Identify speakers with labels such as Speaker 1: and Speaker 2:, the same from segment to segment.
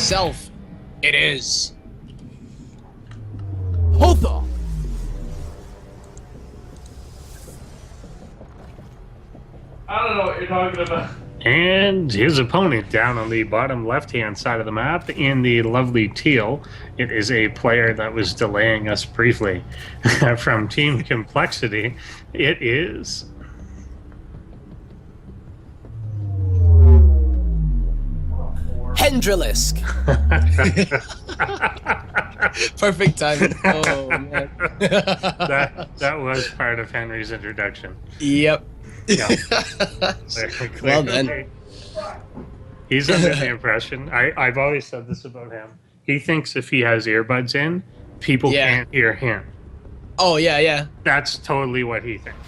Speaker 1: Himself, it is Hotha.
Speaker 2: I don't know what you're talking about.
Speaker 3: And his opponent down on the bottom left-hand side of the map in the lovely teal. It is a player that was delaying us briefly from Team Complexity. It is...
Speaker 1: Hendralisk. Perfect timing. Oh man.
Speaker 3: that was part of Henry's introduction.
Speaker 1: Yep.
Speaker 3: Yeah.
Speaker 1: Well then.
Speaker 3: He's under the impression. I've always said this about him. He thinks if he has earbuds in, people can't hear him.
Speaker 1: Oh yeah, yeah.
Speaker 3: That's totally what he thinks.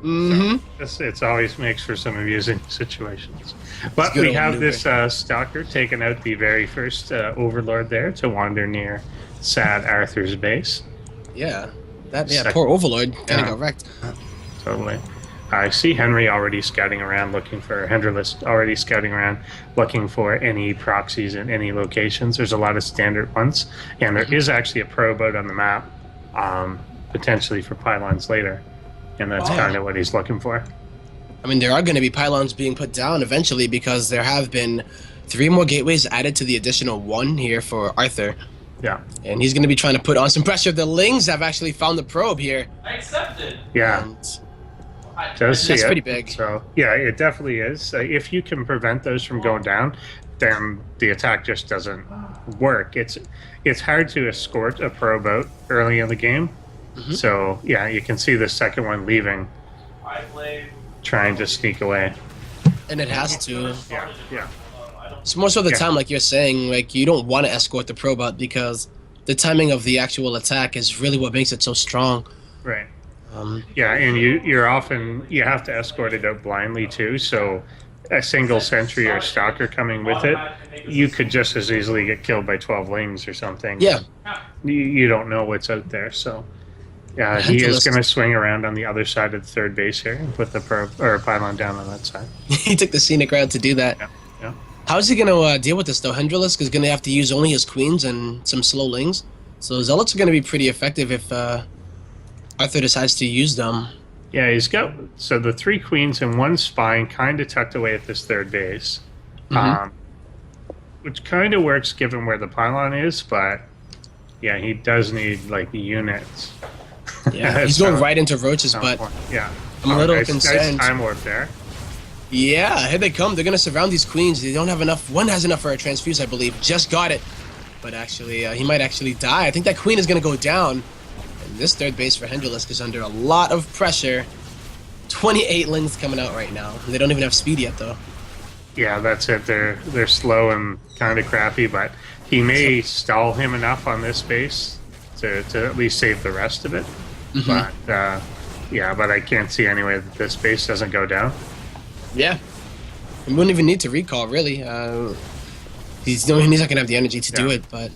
Speaker 1: Mm-hmm.
Speaker 3: So it always makes for some amusing situations. But we have this stalker taking out the very first overlord there to wander near sad Arthur's base.
Speaker 1: Yeah. Poor overlord kind of got wrecked.
Speaker 3: Totally. I see Henry already scouting around looking for hendralisk, already scouting around looking for any proxies in any locations. There's a lot of standard ones, and there is actually a pro boat on the map, potentially for pylons later, and that's kind of what he's looking for.
Speaker 1: I mean, there are going to be pylons being put down eventually because there have been 3 more gateways added to the additional 1 here for Arthur.
Speaker 3: Yeah.
Speaker 1: And he's going to be trying to put on some pressure. The Lings have actually found the probe here.
Speaker 2: I accepted.
Speaker 3: Yeah.
Speaker 1: That's pretty big.
Speaker 3: So, yeah, it definitely is. If you can prevent those from going down, then the attack just doesn't work. It's hard to escort a pro boat early in the game. Mm-hmm. So, yeah, you can see the second one leaving, trying to sneak away.
Speaker 1: And it has to.
Speaker 3: Yeah.
Speaker 1: It's more so the time, like you're saying, like you don't want to escort the probe out because the timing of the actual attack is really what makes it so strong.
Speaker 3: Right. Yeah, and you have to escort it out blindly too, so a single sentry or stalker coming with it, you could just as easily get killed by 12 Lings or something.
Speaker 1: Yeah.
Speaker 3: You don't know what's out there, so yeah, he is going to swing around on the other side of the third base here and put the pylon down on that side.
Speaker 1: He took the scenic route to do that.
Speaker 3: Yeah.
Speaker 1: How's he going to deal with this though? Hendralisk is going to have to use only his queens and some slow Lings, so Zealots are going to be pretty effective if Arthur decides to use them.
Speaker 3: Yeah, he's got the 3 queens and 1 spine kind of tucked away at this third base, which kind of works given where the pylon is, but yeah, he does need like units.
Speaker 1: Yeah, he's going right into Roach's butt.
Speaker 3: Yeah,
Speaker 1: I'm a little concerned.
Speaker 3: Nice time warp there.
Speaker 1: Yeah, here they come. They're gonna surround these queens. They don't have enough. One has enough for a transfuse, I believe. Just got it, but actually, he might actually die. I think that queen is gonna go down. This third base for Hendralisk is under a lot of pressure. 28 Lings coming out right now. They don't even have speed yet, though.
Speaker 3: Yeah, that's it. They're slow and kind of crappy, but he may stall him enough on this base to at least save the rest of it. But but I can't see any way that this base doesn't go down.
Speaker 1: Yeah, he wouldn't even need to recall really. He's not gonna have the energy to do it, but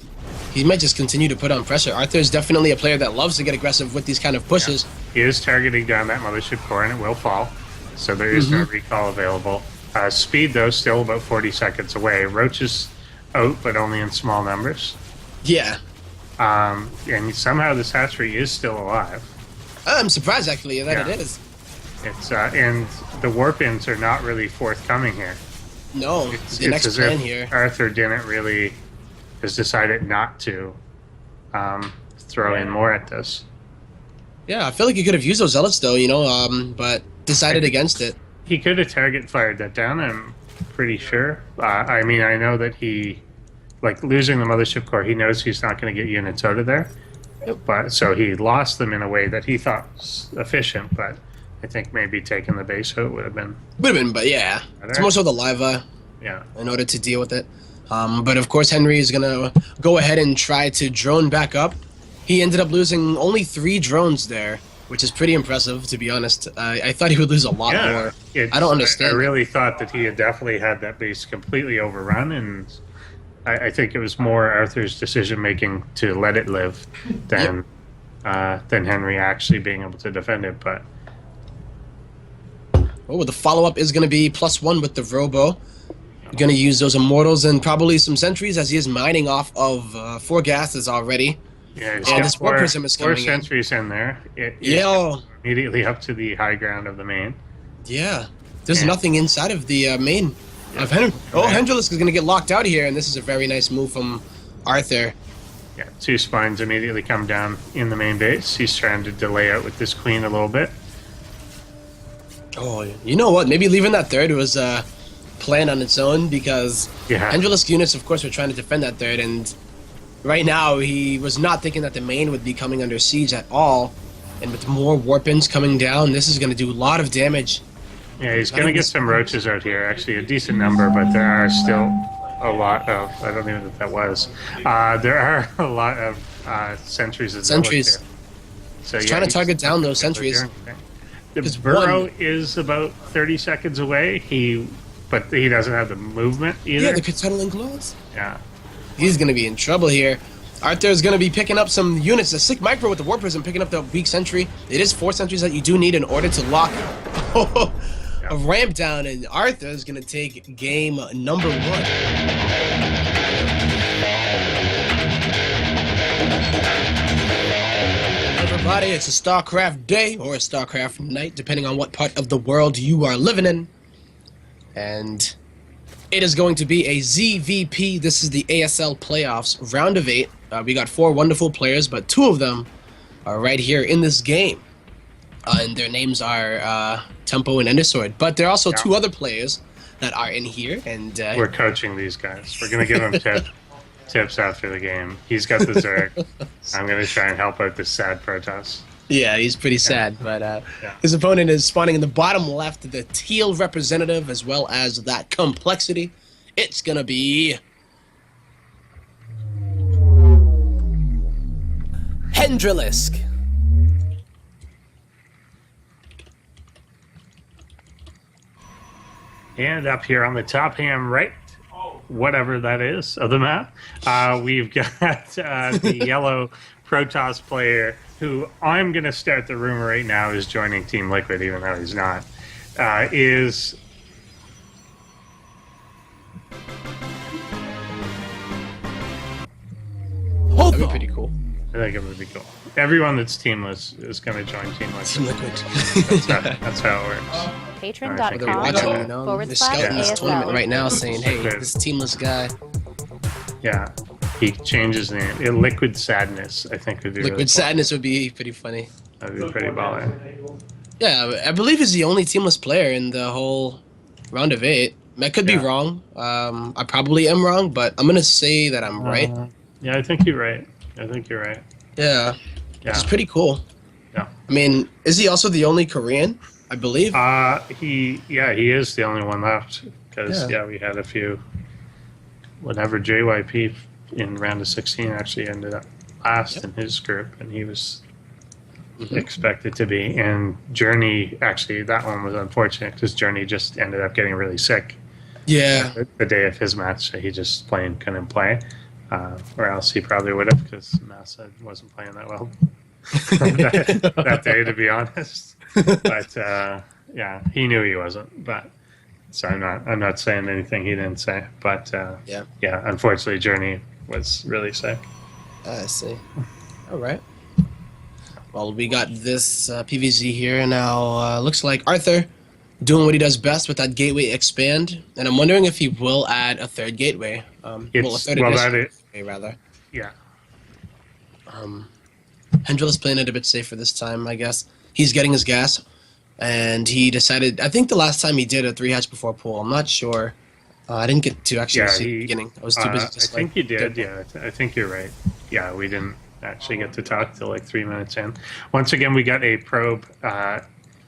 Speaker 1: he might just continue to put on pressure. Arthur is definitely a player that loves to get aggressive with these kind of pushes.
Speaker 3: Yeah. He is targeting down that mothership core, and it will fall. So there is no recall available. Speed, though, still about 40 seconds away. Roach is out, but only in small numbers.
Speaker 1: Yeah.
Speaker 3: And somehow this hatchery is still alive.
Speaker 1: I'm surprised, actually, that it is.
Speaker 3: It's and the warp-ins are not really forthcoming here.
Speaker 1: No, the next
Speaker 3: as
Speaker 1: plan
Speaker 3: if
Speaker 1: here.
Speaker 3: Arthur has decided not to throw in more at this.
Speaker 1: Yeah, I feel like he could have used those zealots though, but decided against it.
Speaker 3: He could have target fired that down, I'm pretty sure. I mean, I know that losing the mothership core, he knows he's not going to get units out of there. But so he lost them in a way that he thought was efficient, but I think maybe taking the base hoot would have been
Speaker 1: Would have been, but yeah.
Speaker 3: better.
Speaker 1: It's more so the Liva
Speaker 3: Yeah.
Speaker 1: in order to deal with it. But of course, Henry is going to go ahead and try to drone back up. He ended up losing only 3 drones there, which is pretty impressive, to be honest. I thought he would lose a lot more. I don't understand.
Speaker 3: I really thought that he had definitely had that base completely overrun, and I think it was more Arthur's decision making to let it live than Henry actually being able to defend it. But
Speaker 1: Oh, the follow-up is going to be +1 with the Robo. Going to use those Immortals and probably some Sentries as he is mining off of 4 gases already.
Speaker 3: yeah, he's
Speaker 1: And
Speaker 3: got
Speaker 1: this Warp Prism is
Speaker 3: 4
Speaker 1: coming in.
Speaker 3: sentries in there.
Speaker 1: Yeah.
Speaker 3: Immediately up to the high ground of the main.
Speaker 1: Yeah. There's
Speaker 3: Yeah.
Speaker 1: nothing inside of the main of Henry. Oh,
Speaker 3: Right.
Speaker 1: Hendralisk is going to get locked out here, and this is a very nice move from Arthur.
Speaker 3: Yeah, 2 spines immediately come down in the main base. He's trying to delay out with this queen a little bit.
Speaker 1: Oh, you know what? Maybe leaving that third was planned on its own because
Speaker 3: Yeah.
Speaker 1: Hendralisk units, of course, were trying to defend that third, and right now he was not thinking that the main would be coming under siege at all. And with more Warpins coming down, this is going to do a lot of damage.
Speaker 3: Yeah, he's going to get some roaches out here. Actually, a decent number, but there are still a lot of... I don't even know what that was. There are a lot of sentries.
Speaker 1: Sentries.
Speaker 3: So
Speaker 1: He's trying to target down those sentries.
Speaker 3: The
Speaker 1: 'Cause
Speaker 3: burrow
Speaker 1: one-
Speaker 3: is about 30 seconds away. But he doesn't have the movement either.
Speaker 1: Yeah, the Catalan Claws.
Speaker 3: Yeah.
Speaker 1: He's going to be in trouble here. Arthur is going to be picking up some units. A sick micro with the Warp Prism picking up the weak sentry. It is 4 sentries that you do need in order to lock a ramp down, and Arthur is going to take game number 1. Everybody, it's a StarCraft day or a StarCraft night, depending on what part of the world you are living in. And it is going to be a ZVP. This is the ASL Playoffs, round of 8. We got 4 wonderful players, but 2 of them are right here in this game. And their names are Tempo and Endersword. But there are also 2 other players that are in here. And
Speaker 3: We're coaching these guys. We're going to give them tips after the game. He's got the Zerg. I'm going to try and help out this sad Protoss.
Speaker 1: yeah, he's pretty sad. But his opponent is spawning in the bottom left, the teal representative, as well as that complexity. It's going to be hendralisk.
Speaker 3: And up here on the top hand right, whatever that is, of the map, we've got the yellow Protoss player who I'm going to start the rumor right now is joining Team Liquid, even though he's not, is...
Speaker 1: That'd be pretty cool.
Speaker 3: I think it would be cool. Everyone that's teamless is going to join Team Liquid.
Speaker 1: Team Liquid.
Speaker 3: That's how it works.
Speaker 1: They're
Speaker 3: Patreon.com.
Speaker 1: watching, you know, they're scouting this tournament right now, saying, "Hey, this teamless guy."
Speaker 3: Yeah, he changes the name. Liquid Sadness, I think, would be
Speaker 1: Liquid
Speaker 3: really cool.
Speaker 1: Sadness would be pretty funny.
Speaker 3: That'd be pretty baller.
Speaker 1: Yeah, I believe he's the only teamless player in the whole round of 8. I could be wrong. I probably am wrong, but I'm gonna say that I'm right.
Speaker 3: Yeah, I think you're right.
Speaker 1: Yeah,
Speaker 3: Yeah.
Speaker 1: it's pretty cool.
Speaker 3: Yeah.
Speaker 1: I mean, is he also the only Korean? I believe.
Speaker 3: He is the only one left because we had a few. Whenever JYP in round of 16 actually ended up last in his group, and he was expected to be. And Journey, actually, that one was unfortunate because Journey just ended up getting really sick.
Speaker 1: Yeah.
Speaker 3: The day of his match, so he just plain couldn't play. Or else he probably would have, because Massa wasn't playing that well that day, to be honest. But yeah, he knew he wasn't. But so I'm not saying anything he didn't say. But yeah, unfortunately, Journey was really sick.
Speaker 1: I see. All right. Well, we got this PVZ here now. Looks like Arthur doing what he does best with that gateway expand, and I'm wondering if he will add a third gateway. A third gateway, rather.
Speaker 3: Yeah.
Speaker 1: Hendrill's playing it a bit safer this time, I guess. He's getting his gas, and he decided. I think the last time he did a 3-hatch before pool. I'm not sure. I didn't get to actually see the beginning. I was too busy.
Speaker 3: I think you did. Yeah, I think you're right. Yeah, we didn't actually get to talk till like 3 minutes in. Once again, we got a probe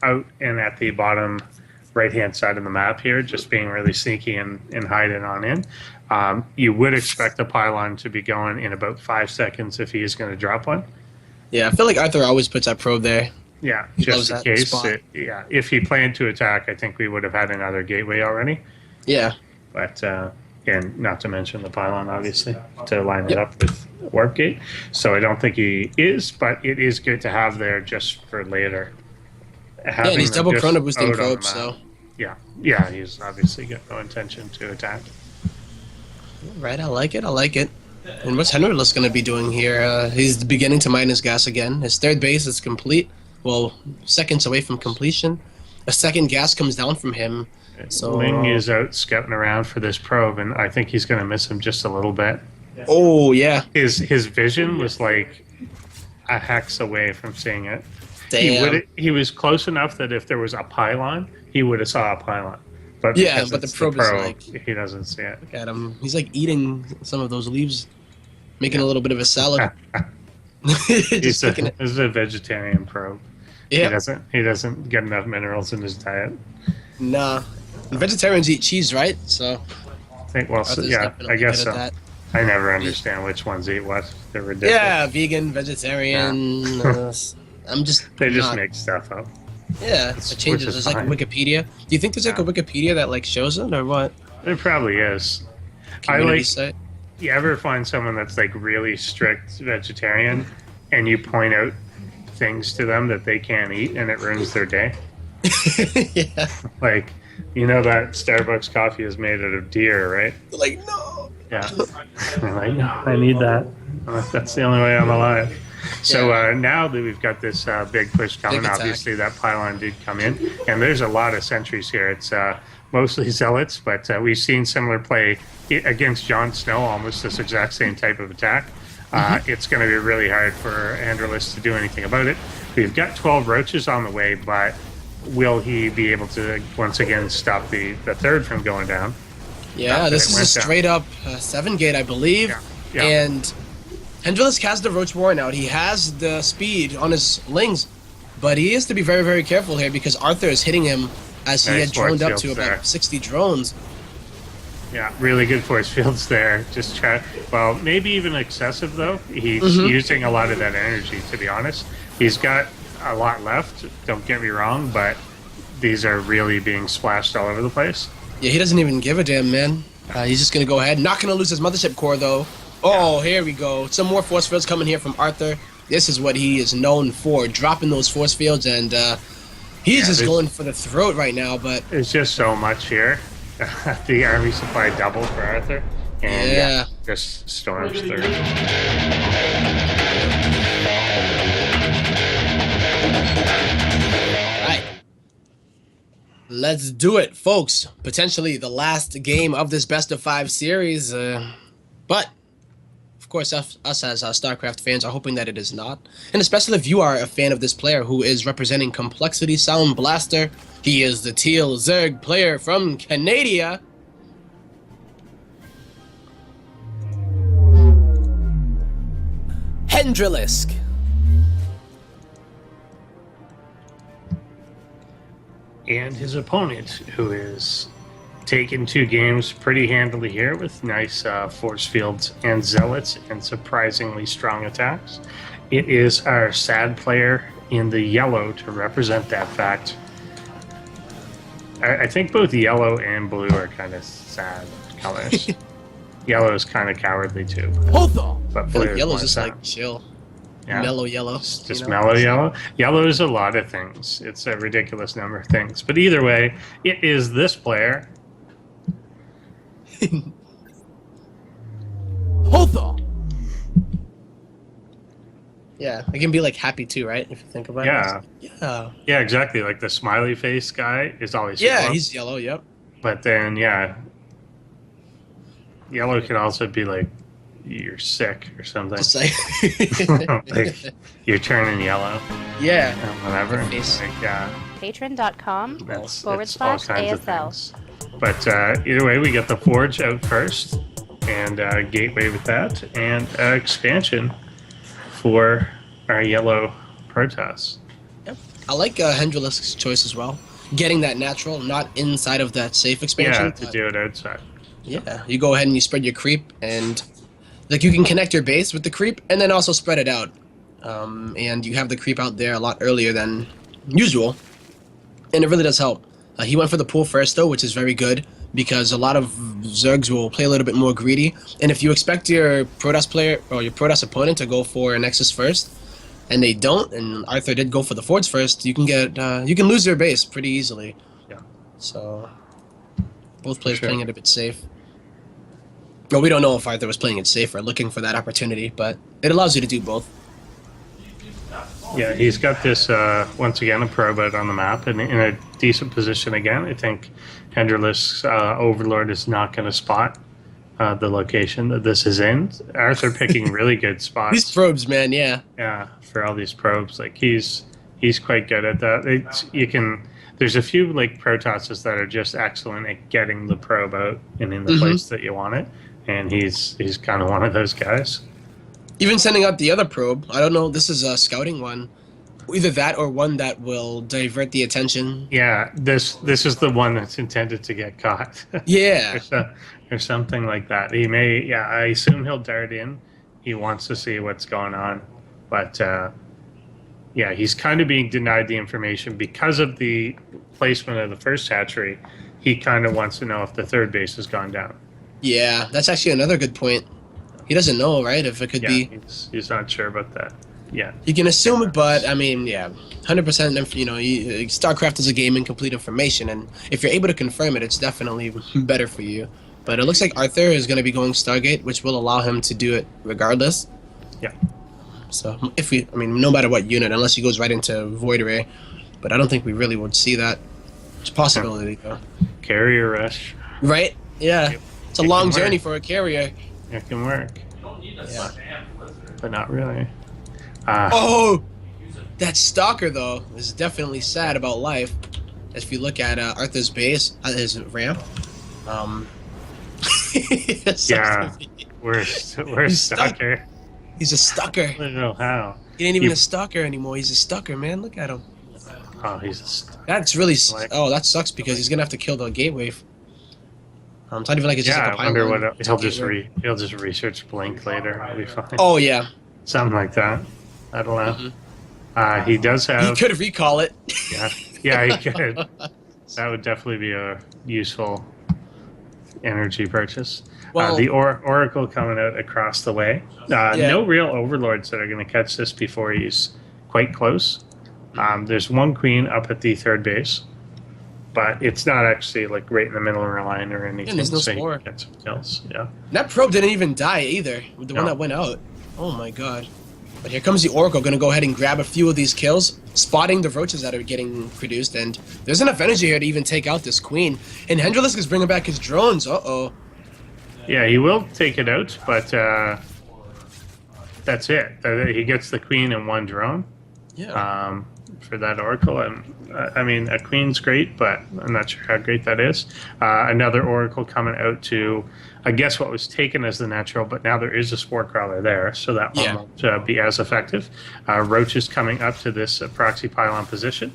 Speaker 3: out and at the bottom right-hand side of the map here, just being really sneaky and hiding on in. You would expect the pylon to be going in about 5 seconds if he is going to drop one.
Speaker 1: Yeah, I feel like Arthur always puts that probe there.
Speaker 3: Yeah,
Speaker 1: He
Speaker 3: just in
Speaker 1: loves that
Speaker 3: case.
Speaker 1: spot.
Speaker 3: Yeah, if he planned to attack, I think we would have had another gateway already.
Speaker 1: Yeah.
Speaker 3: But and not to mention the pylon, obviously, to line it up with warp gate. So I don't think he is, but it is good to have there just for later.
Speaker 1: Yeah, and he's double
Speaker 3: just
Speaker 1: chrono boosting
Speaker 3: out on the
Speaker 1: probes,
Speaker 3: map.
Speaker 1: so.
Speaker 3: Yeah, he's obviously got no intention to attack.
Speaker 1: Right, I like it. And what's hendralisk going to be doing here? He's beginning to mine his gas again. His third base is complete. Well, seconds away from completion. A second gas comes down from him. So
Speaker 3: Ling is out scouting around for this probe, and I think he's going to miss him just a little bit.
Speaker 1: Oh, yeah.
Speaker 3: His vision was like a hex away from seeing it.
Speaker 1: Damn.
Speaker 3: He was close enough that if there was a pylon, he would have saw a pylon. But
Speaker 1: Yeah,
Speaker 3: because
Speaker 1: but the
Speaker 3: it's
Speaker 1: probe is like-
Speaker 3: he doesn't see it.
Speaker 1: Look at him. He's like eating some of those leaves, making a little bit of a salad. Just taking it.
Speaker 3: This is a vegetarian probe.
Speaker 1: Yeah.
Speaker 3: He doesn't get enough minerals in his diet.
Speaker 1: Nah. Vegetarians eat cheese, right? So
Speaker 3: I think. Well,
Speaker 1: Arthur's
Speaker 3: yeah,
Speaker 1: definitely
Speaker 3: I guess
Speaker 1: good
Speaker 3: so.
Speaker 1: at that.
Speaker 3: I never understand which ones eat what. They're ridiculous.
Speaker 1: Yeah, vegan, vegetarian. I'm just.
Speaker 3: They just
Speaker 1: not-
Speaker 3: make stuff up.
Speaker 1: Yeah, it
Speaker 3: which
Speaker 1: changes.
Speaker 3: is
Speaker 1: There's like
Speaker 3: fine.
Speaker 1: Wikipedia. Do you think there's like a Wikipedia that like shows it or what?
Speaker 3: There probably is.
Speaker 1: Community site.
Speaker 3: You ever find someone that's like really strict vegetarian, and you point out things to them that they can't eat, and it ruins their day?
Speaker 1: Yeah.
Speaker 3: Like, you know that Starbucks coffee is made out of deer, right?
Speaker 1: Like no.
Speaker 3: Yeah. They're like, no, I need that. That's the only way I'm alive. So now that we've got this big push coming,
Speaker 1: Big attack.
Speaker 3: obviously that pylon did come in, and there's a lot of sentries here. It's mostly zealots, but we've seen similar play against Jon Snow, almost this exact same type of attack. It's going to be really hard for hendralisk to do anything about it. We've got 12 roaches on the way, but will he be able to once again stop the third from going down?
Speaker 1: Yeah, this is a straight up 7 gate, I believe.
Speaker 3: Yeah.
Speaker 1: And hendralisk has the roach warren out. He has the speed on his lings, but he is to be very, very careful here because Arthur is hitting him as he
Speaker 3: Nice
Speaker 1: had droned up
Speaker 3: force
Speaker 1: to
Speaker 3: fields
Speaker 1: about
Speaker 3: there.
Speaker 1: 60 drones.
Speaker 3: Yeah, really good force fields there. Just well, maybe even excessive though. He's using a lot of that energy, to be honest. He's got a lot left, don't get me wrong, but these are really being splashed all over the place.
Speaker 1: Yeah, he doesn't even give a damn, man. He's just going to go ahead. Not going to lose his mothership core, though. Oh, here we go. Some more force fields coming here from Arthur. This is what he is known for, dropping those force fields, and he's just going for the throat right now, but...
Speaker 3: There's just so much here. The army supply doubled for Arthur, and just storms through.
Speaker 1: Alright. Let's do it, folks. Potentially the last game of this best of 5 series, but... Of course, us as StarCraft fans are hoping that it is not. And especially if you are a fan of this player who is representing Complexity Sound Blaster. He is the Teal Zerg player from Canada. hendralisk.
Speaker 3: And his opponent, who is taking 2 games pretty handily here with nice force fields and zealots and surprisingly strong attacks. It is our sad player in the yellow to represent that fact. I think both yellow and blue are kind of sad colors. Yellow is kind of cowardly too. But blue is
Speaker 1: Yellow's
Speaker 3: more
Speaker 1: just
Speaker 3: sad.
Speaker 1: like chill.
Speaker 3: Yeah.
Speaker 1: Mellow yellow.
Speaker 3: Just mellow yellow. Yellow is a lot of things. It's a ridiculous number of things. But either way, it is this player.
Speaker 1: Yeah, it can be like happy too, right? If you think about it. Yeah.
Speaker 3: Yeah, exactly. Like the smiley face guy is always
Speaker 1: Yeah,
Speaker 3: yellow.
Speaker 1: he's yellow, yep.
Speaker 3: But then, yellow can also be like you're sick or something.
Speaker 1: Just like,
Speaker 3: Like you're turning yellow.
Speaker 1: yeah.
Speaker 3: And whatever.
Speaker 1: The face.
Speaker 3: Like,
Speaker 4: Patreon.com
Speaker 3: it's
Speaker 4: /
Speaker 3: all kinds of
Speaker 4: ASL.
Speaker 3: things. But either way, we get the Forge out first, and Gateway with that, and expansion for our yellow Protoss.
Speaker 1: Yep. I like hendralisk's choice as well. Getting that natural, not inside of that safe expansion.
Speaker 3: Yeah, to do it outside.
Speaker 1: Yeah, you go ahead and you spread your creep, and like you can connect your base with the creep, and then also spread it out. And you have the creep out there a lot earlier than usual, and it really does help. He went for the pool first though, which is very good because a lot of Zergs will play a little bit more greedy, and if you expect your Protoss player or your Protoss opponent to go for a Nexus first, and they don't, and Arthur did go for the Forts first, you can lose your base pretty easily.
Speaker 3: Yeah.
Speaker 1: So both players
Speaker 3: Sure.
Speaker 1: playing it a bit safe. Well, we don't know if Arthur was playing it safe or looking for that opportunity, but it allows you to do both.
Speaker 3: Yeah, he's got this, once again, a probe out on the map and in a decent position again. I think hendralisk's Overlord is not going to spot the location that this is in. Arthur picking really good spots.
Speaker 1: These probes, man, yeah.
Speaker 3: Yeah, for all these probes. Like, he's quite good at that. There's a few, like, Protosses that are just excellent at getting the probe out and in the place that you want it. And he's kind of one of those guys.
Speaker 1: Even sending out the other probe, I don't know, this is a scouting one. Either that or one that will divert the attention.
Speaker 3: Yeah, this is the one that's intended to get caught.
Speaker 1: Yeah.
Speaker 3: or something like that. He may, yeah, I assume he'll dart in. He wants to see what's going on. But, yeah, he's kind of being denied the information because of the placement of the first hatchery. He kind of wants to know if the third base has gone down.
Speaker 1: Yeah, that's actually another good point. He doesn't know, right? If it could be.
Speaker 3: He's not sure about that. Yeah.
Speaker 1: You can assume it, but I mean, yeah, 100%. You know, StarCraft is a game in complete information, and if you're able to confirm it, it's definitely better for you. But it looks like Arthur is going to be going Stargate, which will allow him to do it regardless.
Speaker 3: Yeah.
Speaker 1: So no matter what unit, unless he goes right into Void Ray, but I don't think we really would see that. It's a possibility, though.
Speaker 3: Carrier rush.
Speaker 1: Right? Yeah. It's a
Speaker 3: It
Speaker 1: long
Speaker 3: can
Speaker 1: journey
Speaker 3: work.
Speaker 1: for a carrier.
Speaker 3: It can work,
Speaker 2: You don't need a
Speaker 1: Yeah.
Speaker 2: stamp blizzard.
Speaker 3: but not really.
Speaker 1: Oh, that Stalker though is definitely sad about life. If you look at Arthur's base, his ramp, it sucks
Speaker 3: Yeah.
Speaker 1: to be-
Speaker 3: We're
Speaker 1: He's stuck.
Speaker 3: Stalker.
Speaker 1: he's a Stucker.
Speaker 3: I don't know how.
Speaker 1: He ain't even
Speaker 3: You-
Speaker 1: a Stalker anymore. He's a Stucker, man. Look at him.
Speaker 3: Oh, he's a Stalker.
Speaker 1: That's really.
Speaker 3: Like-
Speaker 1: Oh, that sucks because he's gonna have to kill the gateway. It's not even like it's just
Speaker 3: Yeah,
Speaker 1: like a
Speaker 3: I wonder
Speaker 1: pylon.
Speaker 3: what
Speaker 1: It's
Speaker 3: he'll
Speaker 1: a
Speaker 3: just
Speaker 1: gateway.
Speaker 3: he'll just research Blink later. It'll be fine.
Speaker 1: Oh yeah,
Speaker 3: Something like that. I don't know. He does
Speaker 1: he
Speaker 3: have.
Speaker 1: could recall it.
Speaker 3: Yeah, he could. That would definitely be a useful energy purchase.
Speaker 1: Well-
Speaker 3: The Oracle coming out across the way. No real overlords that are going to catch this before he's quite close. There's one queen up at the third base, but it's not actually like right in the middle of the line or anything.
Speaker 1: there's no
Speaker 3: so you
Speaker 1: spore.
Speaker 3: can get some kills. Yeah.
Speaker 1: That probe didn't even die either. The one
Speaker 3: No.
Speaker 1: that went out. Oh my god. But here comes the Oracle, gonna go ahead and grab a few of these kills, spotting the roaches that are getting produced, and there's enough energy here to even take out this queen. And hendralisk is bringing back his drones. Uh-oh.
Speaker 3: Yeah, he will take it out, but that's it. He gets the queen and one drone.
Speaker 1: Yeah.
Speaker 3: For that Oracle. And I mean, a queen's great, but I'm not sure how great that is. Another Oracle coming out to, I guess, what was taken as the natural, but now there is a Spore Crawler there, so that one won't be as effective. Roach is coming up to this proxy pylon position,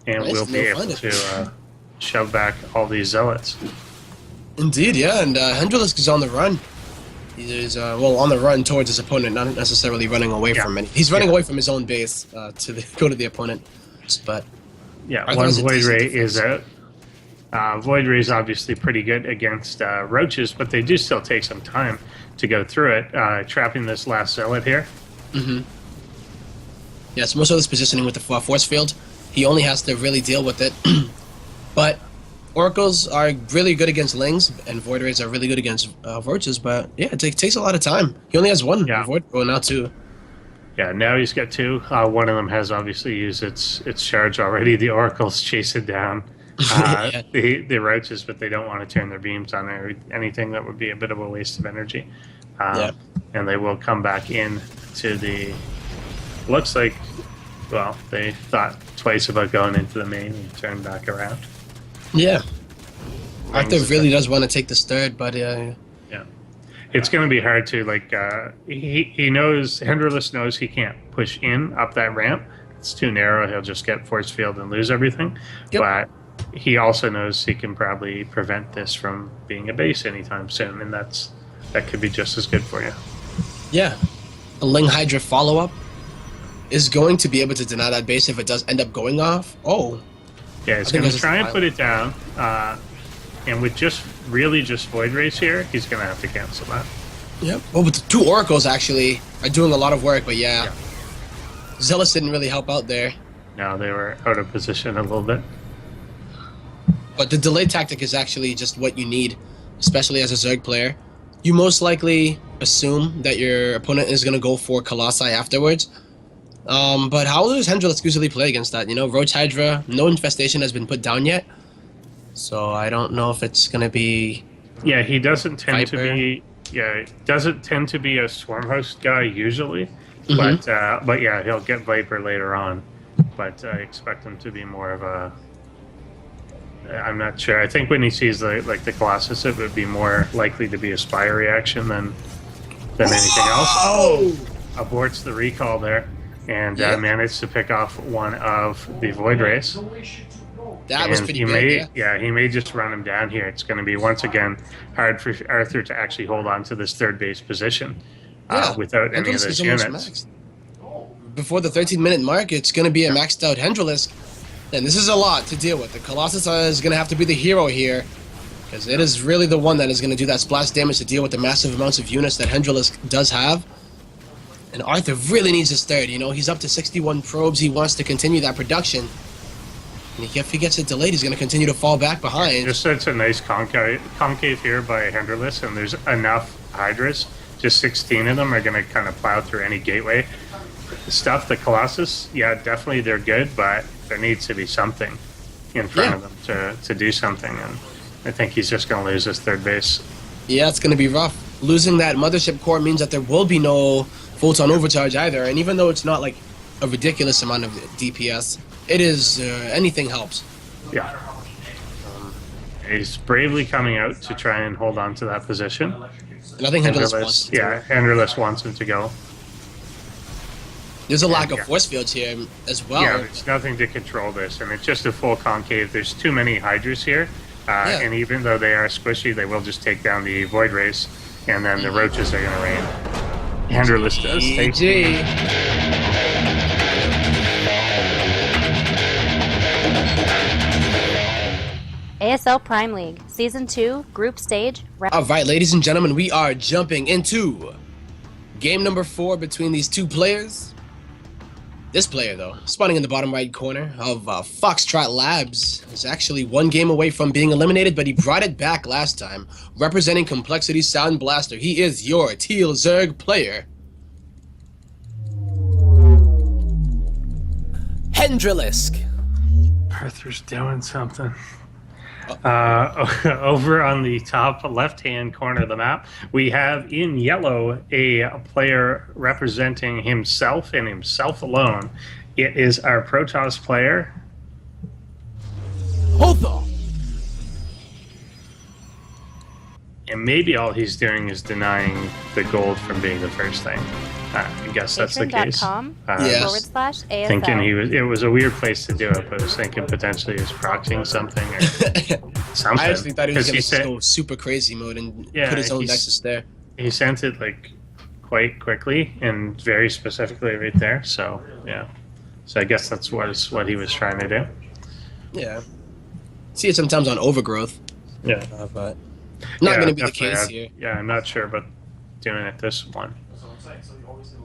Speaker 3: and
Speaker 1: Nice,
Speaker 3: we'll be
Speaker 1: they'll
Speaker 3: able
Speaker 1: find it.
Speaker 3: to shove back all these zealots.
Speaker 1: Indeed, yeah, and hendralisk is on the run. He's on the run towards his opponent, not necessarily running away from it. He's running away from his own base go to the opponent. But
Speaker 3: Yeah,
Speaker 1: Arthur
Speaker 3: one
Speaker 1: has a
Speaker 3: Void
Speaker 1: decent
Speaker 3: Ray
Speaker 1: defense.
Speaker 3: is out. Void Ray is obviously pretty good against roaches, but they do still take some time to go through it. Trapping this last zealot here.
Speaker 1: yes, most of this positioning with the force field, he only has to really deal with it. But oracles are really good against lings, and void rays are really good against roaches. But yeah, it takes a lot of time. He only has one void. Well, now two.
Speaker 3: Yeah, now he's got two. One of them has obviously used its charge already. The oracles chase it down. The roaches, but they don't want to turn their beams on there. Anything that would be a bit of a waste of energy. And they will come back in to the. Looks like, well, they thought twice about going into the main and turned back around.
Speaker 1: Yeah. Arthur really does want to take this third, but
Speaker 3: Yeah. It's going to be hard to, like, he knows, hendralisk knows he can't push in up that ramp it's too narrow, he'll just get force field and lose everything.
Speaker 1: Yep.
Speaker 3: But he also knows he can probably prevent this from being a base anytime soon, and that could be just as good for you.
Speaker 1: Yeah. A Ling Hydra follow-up is going to be able to deny that base if it does end up going off. Oh.
Speaker 3: Yeah, he's going to try and put it down. And with just Void Race here, he's going to have to cancel that.
Speaker 1: Yep. Oh, but the 2 Oracles actually are doing a lot of work, but yeah. Zealous didn't really help out there.
Speaker 3: No, they were out of position a little bit.
Speaker 1: But the delay tactic is actually just what you need, especially as a Zerg player. You most likely assume that your opponent is going to go for Colossi afterwards. But how does Hendralisk usually play against that? You know, Roach Hydra, no infestation has been put down yet. So I don't know if it's going to be...
Speaker 3: Yeah, he doesn't tend
Speaker 1: Viper.
Speaker 3: to be... Yeah, doesn't tend to be a Swarm Host guy usually.
Speaker 1: Mhm.
Speaker 3: But yeah, he'll get Viper later on. But I expect him to be more of a... I'm not sure. I think when he sees the Colossus, it would be more likely to be a Spire reaction than anything else. Oh! Aborts the recall there. And managed to pick off one of the Void Race.
Speaker 1: That was pretty good,
Speaker 3: he may just run him down here. It's going to be, once again, hard for Arthur to actually hold on to this third base position without any of
Speaker 1: Hendralisk
Speaker 3: those
Speaker 1: is almost
Speaker 3: units.
Speaker 1: maxed. Before the 13-minute mark, it's going to be a maxed out Hendralisk. And this is a lot to deal with. The Colossus is going to have to be the hero here, because it is really the one that is going to do that splash damage to deal with the massive amounts of units that Hendralisk does have. And Arthur really needs his third. You know, he's up to 61 probes. He wants to continue that production. And if he gets it delayed, he's going to continue to fall back behind.
Speaker 3: Just it's a nice concave here by Hendralisk, and there's enough Hydras. Just 16 of them are going to kind of plow through any gateway stuff. The Colossus, yeah, definitely they're good, but there needs to be something in front of them to do something. And I think he's just going to lose his third base.
Speaker 1: Yeah, it's going to be rough. Losing that mothership core means that there will be no photon overcharge either. And even though it's not like a ridiculous amount of DPS, it is anything helps.
Speaker 3: Yeah. He's bravely coming out to try and hold on to that position.
Speaker 1: And I think Hendralisk wants to.
Speaker 3: Hendralisk wants him to go.
Speaker 1: There's a lack of force fields here as well.
Speaker 3: Yeah, there's nothing to control this, and it's just a full concave. There's too many Hydras here, and even though they are squishy, they will just take down the Void Race, and then the Roaches are going to rain. Hendralisk does take
Speaker 4: ASL Prime League, Season 2, Group Stage.
Speaker 1: Alright, ladies and gentlemen, we are jumping into game number 4 between these two players. This player, though, spawning in the bottom right corner of Foxtrot Labs, is actually one game away from being eliminated, but he brought it back last time. Representing Complexity Sound Blaster, he is your Teal Zerg player, Hendralisk.
Speaker 3: Arthur's doing something. Over on the top left-hand corner of the map, we have in yellow a player representing himself and himself alone. It is our Protoss player.
Speaker 1: Hotho.
Speaker 3: And maybe all he's doing is denying the gold from being the first thing. I guess that's the case.
Speaker 4: Patreon.com/ASL.
Speaker 3: Thinking it was a weird place to do it, but I was thinking potentially he was proxying something or something.
Speaker 1: I actually thought he was going to
Speaker 3: go
Speaker 1: go super crazy mode and put his own Nexus there.
Speaker 3: He sent it like quite quickly and very specifically right there. So yeah, so I guess that's what he was trying to do.
Speaker 1: Yeah, see it sometimes on Overgrowth.
Speaker 3: Yeah,
Speaker 1: but not going to be the case here.
Speaker 3: Yeah, I'm not sure about doing it this one.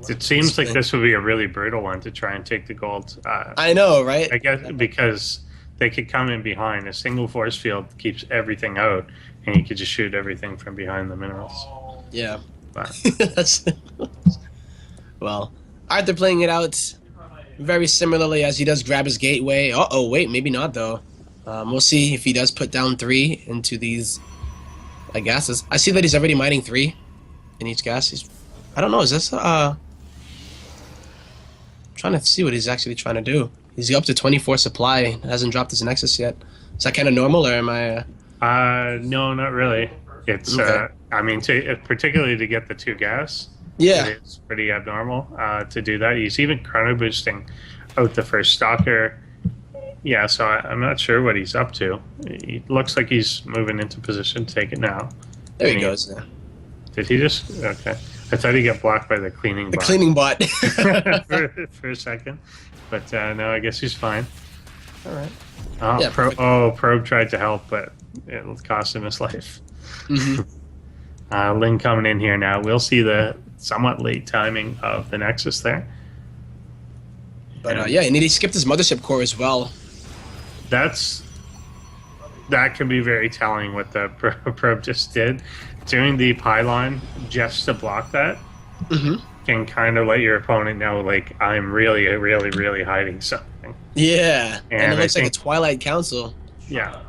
Speaker 3: It seems like this would be a really brutal one to try and take the gold.
Speaker 1: I know, right?
Speaker 3: I guess because they could come in behind. A single force field keeps everything out, and you could just shoot everything from behind the minerals.
Speaker 1: Yeah.
Speaker 3: But
Speaker 1: That's well, Arthur playing it out very similarly as he does grab his gateway. Uh-oh, wait, maybe not, though. We'll see if he does put down 3 into these gases. I see that he's already mining 3 in each gas. I don't know, is this, trying to see what he's actually trying to do. He's up to 24 supply, hasn't dropped his Nexus yet. Is that kind of normal, or am I...
Speaker 3: No, not really. It's,
Speaker 1: okay.
Speaker 3: I mean, particularly to get the 2 gas,
Speaker 1: yeah,
Speaker 3: it's pretty abnormal to do that. He's even chrono boosting out the first stalker. Yeah, so I'm not sure what he's up to. It looks like he's moving into position to take it now.
Speaker 1: There he goes.
Speaker 3: Did he just? Okay. I thought he got blocked by the cleaning bot.
Speaker 1: The cleaning bot.
Speaker 3: for a second. But no, I guess he's fine.
Speaker 1: All right.
Speaker 3: Oh,
Speaker 1: Yeah,
Speaker 3: Probe tried to help, but it cost him his life.
Speaker 1: Mm-hmm.
Speaker 3: Lin coming in here now. We'll see the somewhat late timing of the Nexus there.
Speaker 1: But yeah, and he skipped his mothership core as well.
Speaker 3: That can be very telling what the Probe just did. Doing the pylon just to block that can kind of let your opponent know, like, I'm really, really, really hiding something.
Speaker 1: Yeah, and it looks like a
Speaker 3: think,
Speaker 1: Twilight Council.
Speaker 3: Yeah,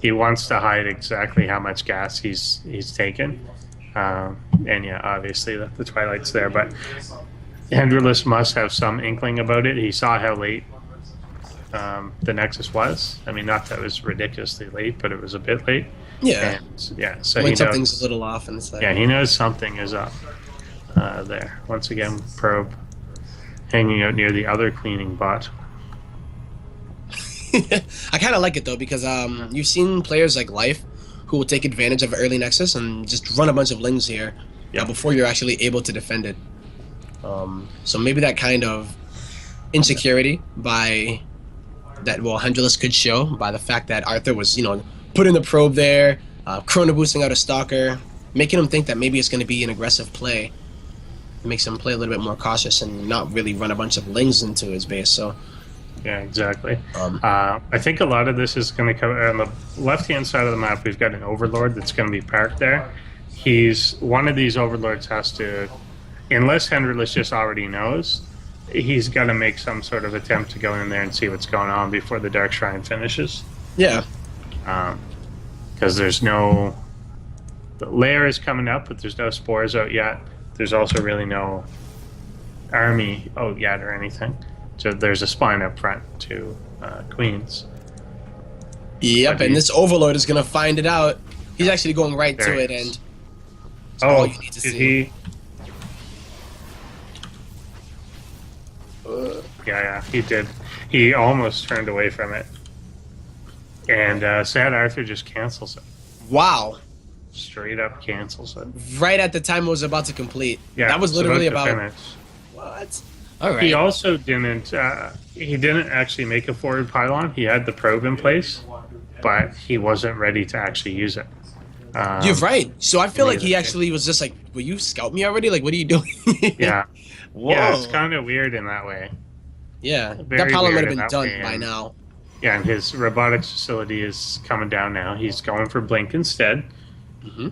Speaker 3: he wants to hide exactly how much gas he's taken. And yeah, obviously the Twilight's there, but hendralisk must have some inkling about it. He saw how late the Nexus was. I mean, not that it was ridiculously late, but it was a bit late.
Speaker 1: Yeah.
Speaker 3: And, yeah. So
Speaker 1: when
Speaker 3: he
Speaker 1: something's
Speaker 3: knows,
Speaker 1: a little off, and it's like,
Speaker 3: yeah, he knows something is up there. Once again, Probe hanging out near the other cleaning bot.
Speaker 1: I kind of like it though because you've seen players like Life who will take advantage of early Nexus and just run a bunch of lings here before you're actually able to defend it. So maybe that kind of insecurity hendralisk could show by the fact that Arthur was, putting the probe there, chrono boosting out a stalker, making him think that maybe it's going to be an aggressive play. It makes him play a little bit more cautious and not really run a bunch of lings into his base. So.
Speaker 3: Yeah, exactly. I think a lot of this is going to come on the left-hand side of the map. We've got an overlord that's going to be parked there. One of these overlords has to, unless hendralisk just already knows, he's got to make some sort of attempt to go in there and see what's going on before the Dark Shrine finishes.
Speaker 1: Yeah.
Speaker 3: Because the lair is coming up, but there's no spores out yet. There's also really no army out yet or anything. So there's a spine up front to Queens.
Speaker 1: Yep, and this Overlord is going to find it out. He's actually going right to it, and it's all you need to see.
Speaker 3: Yeah, he did. He almost turned away from it. And Sad Arthur just cancels it.
Speaker 1: Wow.
Speaker 3: Straight up cancels it.
Speaker 1: Right at the time it was about to complete.
Speaker 3: Yeah,
Speaker 1: that was literally
Speaker 3: about to
Speaker 1: about...
Speaker 3: finish.
Speaker 1: What? All right.
Speaker 3: He also didn't. He didn't actually make a forward pylon. He had the probe in place, but he wasn't ready to actually use it.
Speaker 1: You're right. So I feel like he actually was just like, "Will you scout me already? Like, what are you doing?"
Speaker 3: Yeah.
Speaker 1: Whoa.
Speaker 3: Yeah, it's kind of weird in that way.
Speaker 1: Yeah,
Speaker 3: Very
Speaker 1: that pylon
Speaker 3: weird
Speaker 1: would have
Speaker 3: in
Speaker 1: been
Speaker 3: that
Speaker 1: done
Speaker 3: way,
Speaker 1: by
Speaker 3: and-
Speaker 1: now.
Speaker 3: Yeah, and his robotics facility is coming down now. He's going for Blink instead.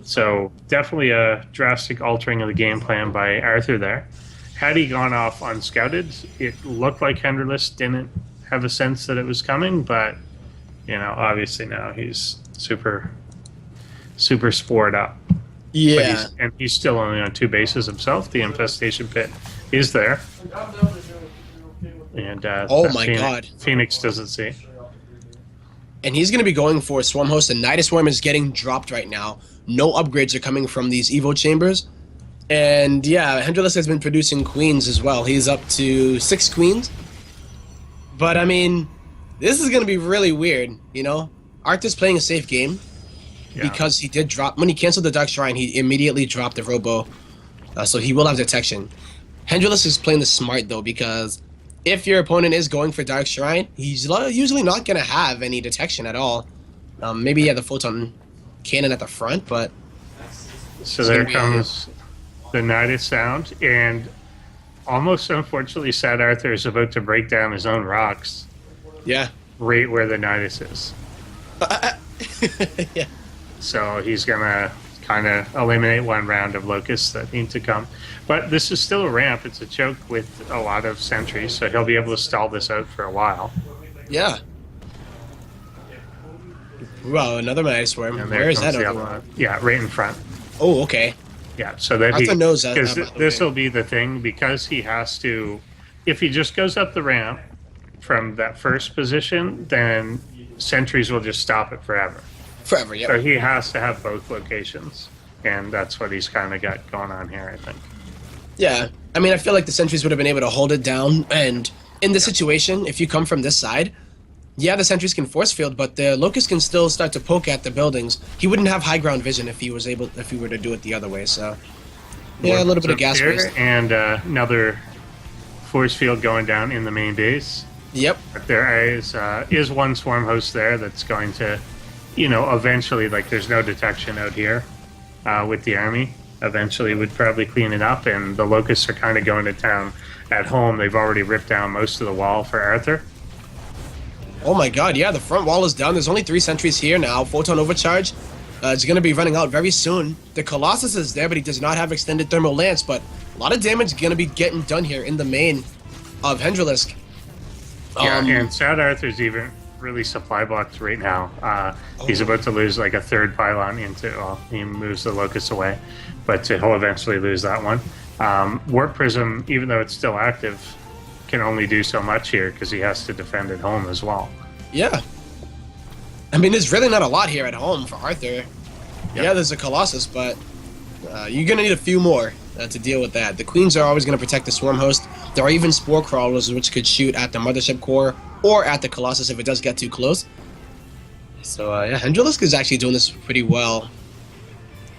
Speaker 3: So definitely a drastic altering of the game plan by Arthur there. Had he gone off unscouted, it looked like hendralisk didn't have a sense that it was coming, but obviously now he's super spored up.
Speaker 1: Yeah.
Speaker 3: And he's still only on 2 bases himself. The infestation pit is there. And
Speaker 1: Oh my God.
Speaker 3: Phoenix doesn't see.
Speaker 1: And he's going to be going for Swarm Host, and Nidus Swarm is getting dropped right now. No upgrades are coming from these Evo chambers. And yeah, hendralisk has been producing queens as well. He's up to 6 queens. But I mean, this is going to be really weird, Arthur's playing a safe game because he did drop... When he canceled the Dark Shrine, he immediately dropped the Robo. So he will have detection. hendralisk is playing this smart, though, because if your opponent is going for Dark Shrine, he's usually not going to have any detection at all. Maybe the photon cannon at the front, but...
Speaker 3: So there comes the Nidus sound, and almost unfortunately, Sad Arthur is about to break down his own rocks.
Speaker 1: Yeah.
Speaker 3: Right where the Nidus is.
Speaker 1: Yeah.
Speaker 3: So he's going to kind of eliminate one round of locusts that need to come. But this is still a ramp. It's a choke with a lot of sentries, so he'll be able to stall this out for a while.
Speaker 1: Yeah. Wow, another Nidus Swarm.
Speaker 3: And
Speaker 1: Where is that
Speaker 3: the
Speaker 1: other
Speaker 3: other
Speaker 1: one?
Speaker 3: Yeah, right in front.
Speaker 1: Oh, okay.
Speaker 3: Yeah, so that
Speaker 1: Arthur knows that.
Speaker 3: because
Speaker 1: by the
Speaker 3: this
Speaker 1: way.
Speaker 3: will be the thing, because he has to, if he just goes up the ramp from that first position, then sentries will just stop it forever.
Speaker 1: Forever, yeah.
Speaker 3: So he has to have both locations, and that's what he's kind of got going on here, I think.
Speaker 1: Yeah. I mean, I feel like the sentries would have been able to hold it down, and in this situation, if you come from this side, yeah, the sentries can force field, but the Locust can still start to poke at the buildings. He wouldn't have high ground vision if he were to do it the other way. So, yeah, a little bit of gas waste.
Speaker 3: And another force field going down in the main base.
Speaker 1: Yep.
Speaker 3: But there is one swarm host there that's going to, eventually, like, there's no detection out here with the army. Eventually would probably clean it up, and the Locusts are kind of going to town at home. They've already ripped down most of the wall for Arthur.
Speaker 1: Oh my god, yeah, the front wall is down. There's only 3 sentries here now. Photon overcharge. It's going to be running out very soon. The Colossus is there, but he does not have extended thermal lance, but a lot of damage going to be getting done here in the main of hendralisk.
Speaker 3: Yeah, and Sad Arthur's even really supply blocked right now. He's about to lose like a third pylon he moves the Locust away, but he'll eventually lose that one. Warp Prism, even though it's still active, can only do so much here because he has to defend at home as well.
Speaker 1: Yeah. I mean, there's really not a lot here at home for Arthur. Yep. Yeah, there's a Colossus, but you're going to need a few more to deal with that. The Queens are always going to protect the Swarm Host. There are even Spore Crawlers, which could shoot at the Mothership Core or at the Colossus if it does get too close. So, yeah, hendralisk is actually doing this pretty well.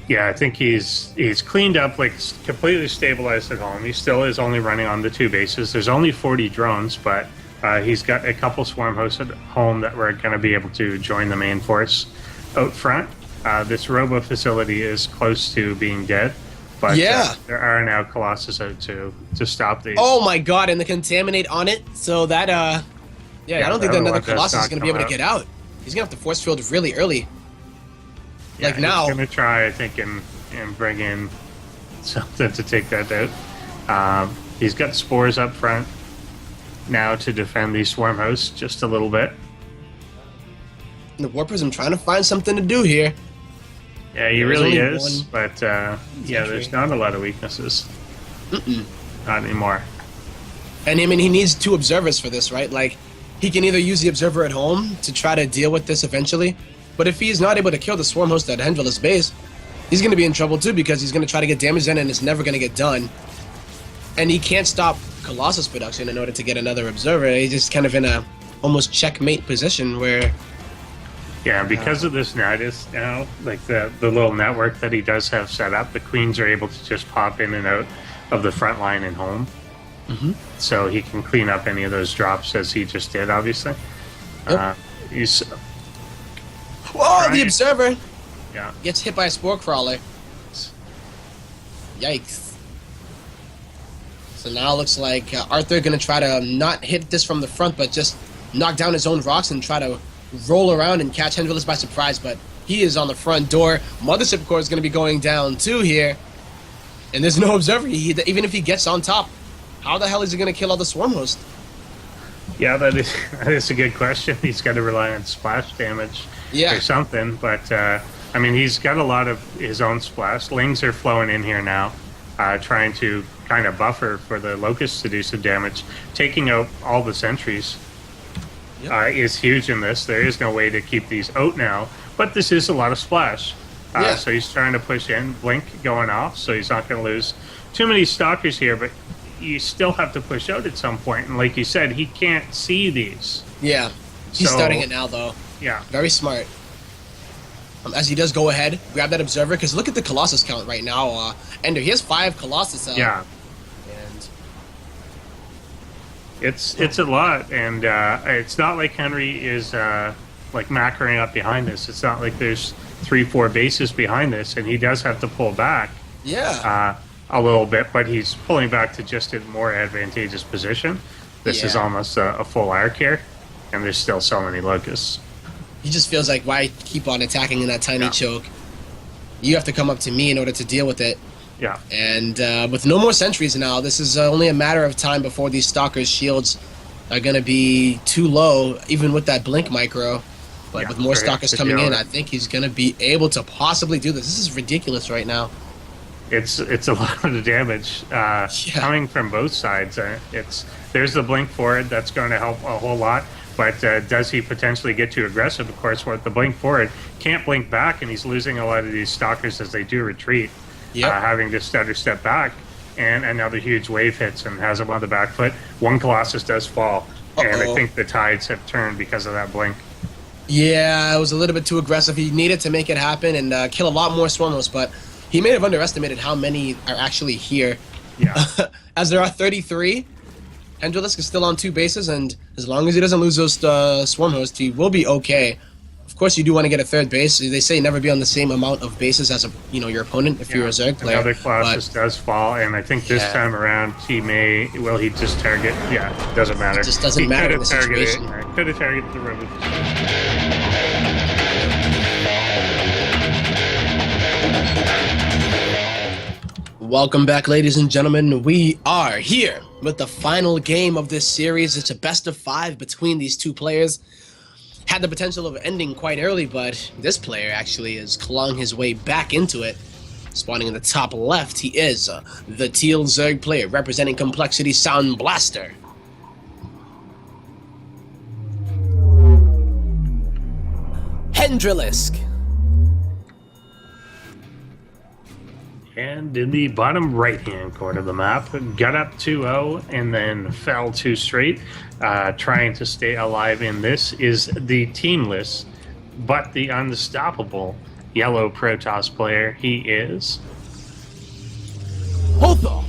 Speaker 3: Yeah, I think he's cleaned up, like completely stabilized at home. He still is only running on the 2 bases. There's only 40 drones, but he's got a couple swarm hosts at home that we're going to be able to join the main force out front. This robo facility is close to being dead, but there are now Colossus out to stop these.
Speaker 1: Oh my god, and the contaminate on it, so that I don't think that another Colossus is going to be able to get out. He's going to have to force field really early.
Speaker 3: Yeah,
Speaker 1: like now.
Speaker 3: He's going to try, I think, and bring in something to take that out. He's got spores up front now to defend these swarm hosts just a little bit.
Speaker 1: The Warp Prism trying to find something to do here.
Speaker 3: Yeah, he really is, but there's not a lot of weaknesses. Not anymore.
Speaker 1: And I mean, he needs 2 observers for this, right? Like, he can either use the observer at home to try to deal with this eventually, but if he's not able to kill the swarm host at hendralisk base, he's going to be in trouble too, because he's going to try to get damage in and it's never going to get done. And he can't stop Colossus production in order to get another observer. He's just kind of in a almost checkmate position where...
Speaker 3: Yeah, because of this nidus now, like the little network that he does have set up, the Queens are able to just pop in and out of the front line and home. So he can clean up any of those drops as he just did, obviously.
Speaker 1: Yep.
Speaker 3: He's...
Speaker 1: Whoa, the observer
Speaker 3: Yeah.
Speaker 1: gets hit by a spore crawler. Yikes. So now it looks like Arthur going to try to not hit this from the front, but just knock down his own rocks and try to roll around and catch hendralisk by surprise, but he is on the front door. Mothership Core is going to be going down too here. And there's no observer. Even if he gets on top, how the hell is he going to kill all the swarm host?
Speaker 3: Yeah, that is a good question. He's got to rely on splash damage or something, but I mean, he's got a lot of his own splash. Lings are flowing in here now, trying to kind of buffer for the Locusts to do some damage. Taking out all the sentries is huge in this. There is no way to keep these out now, but this is a lot of splash. So he's trying to push in. Blink going off, so he's not going to lose too many stalkers here, but you still have to push out at some point. And like you said, he can't see these.
Speaker 1: Yeah. He's starting it now, though.
Speaker 3: Yeah.
Speaker 1: Very smart. As he does go ahead, grab that observer, because look at the Colossus count right now. Ender, he has 5 Colossus out.
Speaker 3: Yeah.
Speaker 1: And
Speaker 3: it's a lot, and it's not like Henry is like macroing up behind this. It's not like there's 3-4 bases behind this, and he does have to pull back.
Speaker 1: Yeah.
Speaker 3: A little bit, but he's pulling back to just a more advantageous position. This is almost a full arc here, and there's still so many Locusts.
Speaker 1: He just feels like, why keep on attacking in that tiny choke? You have to come up to me in order to deal with it.
Speaker 3: Yeah.
Speaker 1: And with no more sentries now, this is only a matter of time before these Stalkers' shields are going to be too low, even with that Blink micro. But with more Stalkers coming in, I think he's going to be able to possibly do this. This is ridiculous right now.
Speaker 3: It's a lot of damage coming from both sides. There's the Blink forward that's going to help a whole lot, but does he potentially get too aggressive? Of course, with the Blink forward, can't blink back, and he's losing a lot of these Stalkers as they do retreat, having to stutter step back. and another huge wave hits and has him on the back foot. One Colossus does fall, and I think the tides have turned because of that blink.
Speaker 1: Yeah, it was a little bit too aggressive. He needed to make it happen and kill a lot more Swarmos, but he may have underestimated how many are actually here.
Speaker 3: Yeah.
Speaker 1: As there are 33, hendralisk is still on 2 bases, and as long as he doesn't lose those Swarm hosts, he will be okay. Of course, you do want to get a 3rd base. They say never be on the same amount of bases as your opponent if you're a Zerg player.
Speaker 3: Another Colossus does fall, and I think this time around he just target? Yeah, it doesn't matter.
Speaker 1: It just doesn't matter in the situation.
Speaker 3: Could have targeted the river.
Speaker 1: Welcome back, ladies and gentlemen. We are here with the final game of this series. It's a best of 5 between these 2 players. Had the potential of ending quite early, but this player actually is clawing his way back into it. Spawning in the top left, he is the Teal Zerg player representing Complexity Sound Blaster. hendralisk.
Speaker 3: And in the bottom right-hand corner of the map, got up 2-0 and then fell 2 straight, trying to stay alive in this is the teamless, but the unstoppable yellow Protoss player. He is...
Speaker 1: Hotho.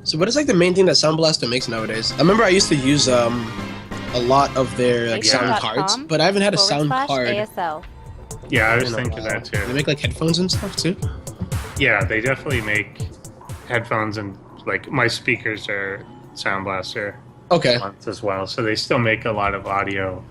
Speaker 1: So what is like the main thing that Sound Blaster makes nowadays? I remember I used to use a lot of their like sound cards, but I haven't had a sound card.
Speaker 4: ASL.
Speaker 3: Yeah, I was thinking that too.
Speaker 1: They make like headphones and stuff too?
Speaker 3: Yeah, they definitely make headphones, and like my speakers are Sound Blaster ones as well. So they still make a lot of audio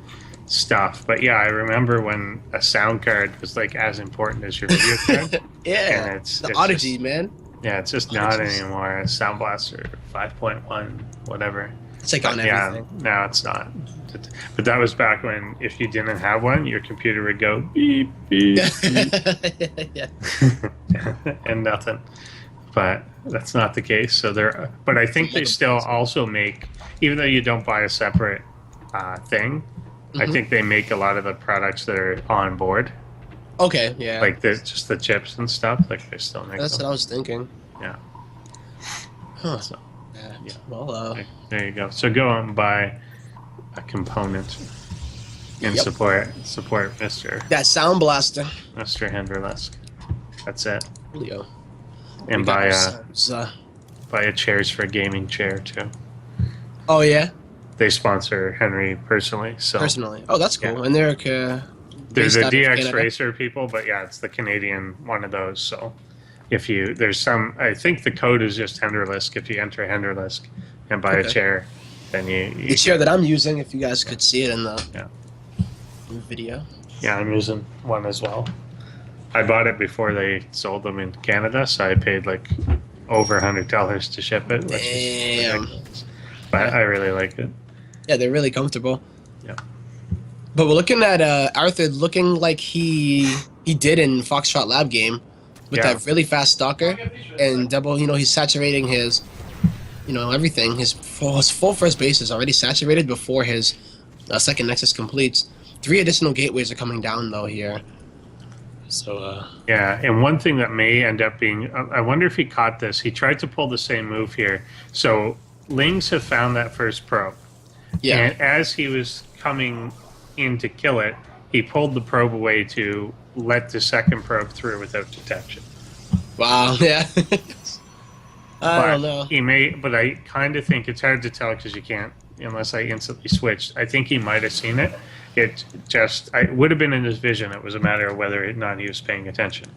Speaker 3: stuff. But yeah, I remember when a sound card was like as important as your video card.
Speaker 1: Yeah,
Speaker 3: and
Speaker 1: it's the Odyssey, man.
Speaker 3: Yeah, it's just not anymore. Sound Blaster 5.1, whatever.
Speaker 1: It's like on everything.
Speaker 3: Yeah, now it's not. But that was back when if you didn't have one, your computer would go beep, beep, beep.
Speaker 1: Yeah.
Speaker 3: And nothing. But that's not the case. So but I think they still also make, even though you don't buy a separate thing, I think they make a lot of the products that are on board.
Speaker 1: Okay, yeah.
Speaker 3: Like just the chips and stuff. Like they still make
Speaker 1: That's
Speaker 3: them.
Speaker 1: what I was thinking.
Speaker 3: Yeah.
Speaker 1: Huh.
Speaker 3: So,
Speaker 1: yeah. Well,
Speaker 3: there you go. So go out and buy a component and support Mr.
Speaker 1: that Sound Blaster.
Speaker 3: Mr. hendralisk. That's it.
Speaker 1: Leo.
Speaker 3: And buy a Chairs for Gaming chair too.
Speaker 1: Oh yeah.
Speaker 3: They sponsor Henry personally. So
Speaker 1: Personally. Oh, that's cool.
Speaker 3: Yeah.
Speaker 1: And they're
Speaker 3: there's
Speaker 1: based
Speaker 3: a
Speaker 1: out of
Speaker 3: DX
Speaker 1: Canada.
Speaker 3: Racer people, but yeah, it's the Canadian one of those. So if there's some, I think the code is just hendralisk. If you enter hendralisk and buy a chair, then you
Speaker 1: the chair that I'm using, if you guys could see it in the video.
Speaker 3: Yeah, I'm using one as well. I bought it before they sold them in Canada, so I paid like over $100 to ship it. Which is ridiculous. But I really like it.
Speaker 1: Yeah, they're really comfortable.
Speaker 3: Yeah.
Speaker 1: But we're looking at Arthur looking like he did in Foxtrot Lab game with that really fast stalker and double. He's saturating his, everything. His full first base is already saturated before his second nexus completes. 3 additional gateways are coming down though here. So
Speaker 3: yeah, and one thing that may end up being, I wonder if he caught this. He tried to pull the same move here. So Lings have found that first probe.
Speaker 1: Yeah.
Speaker 3: And as he was coming in to kill it, he pulled the probe away to let the second probe through without detection.
Speaker 1: Wow. Yeah. I don't know.
Speaker 3: He may, but I kind of think it's hard to tell because you can't unless I instantly switched. I think he might have seen it. It would have been in his vision. It was a matter of whether or not he was paying attention